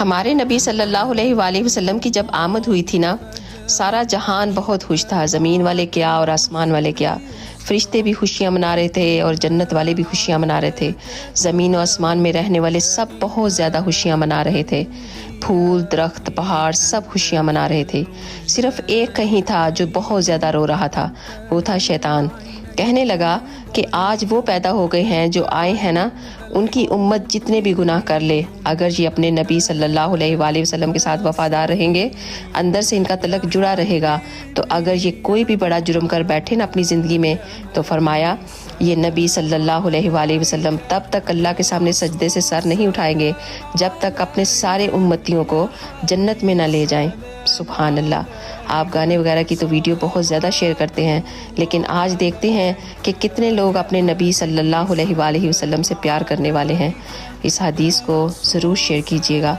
ہمارے نبی صلی اللہ علیہ وآلہ وسلم کی جب آمد ہوئی تھی نا، سارا جہان بہت خوش تھا، زمین والے کیا اور آسمان والے کیا، فرشتے بھی خوشیاں منا رہے تھے اور جنت والے بھی خوشیاں منا رہے تھے، زمین و آسمان میں رہنے والے سب بہت زیادہ خوشیاں منا رہے تھے، پھول درخت پہاڑ سب خوشیاں منا رہے تھے، صرف ایک کہیں تھا جو بہت زیادہ رو رہا تھا، وہ تھا شیطان۔ کہنے لگا کہ آج وہ پیدا ہو گئے ہیں جو آئے ہیں نا، ان کی امت جتنے بھی گناہ کر لے، اگر یہ اپنے نبی صلی اللہ علیہ وآلہ وسلم کے ساتھ وفادار رہیں گے، اندر سے ان کا تعلق جڑا رہے گا، تو اگر یہ کوئی بھی بڑا جرم کر بیٹھے نا اپنی زندگی میں، تو فرمایا یہ نبی صلی اللہ علیہ وآلہ وسلم تب تک اللہ کے سامنے سجدے سے سر نہیں اٹھائیں گے جب تک اپنے سارے امتیوں کو جنت میں نہ لے جائیں۔ سبحان اللہ۔ آپ گانے وغیرہ کی تو ویڈیو بہت زیادہ شیئر کرتے ہیں، لیکن آج دیکھتے ہیں کہ کتنے لوگ اپنے نبی صلی اللہ علیہ وآلہ وسلم سے پیار کرنے والے ہیں۔ اس حدیث کو ضرور شیئر کیجیے گا۔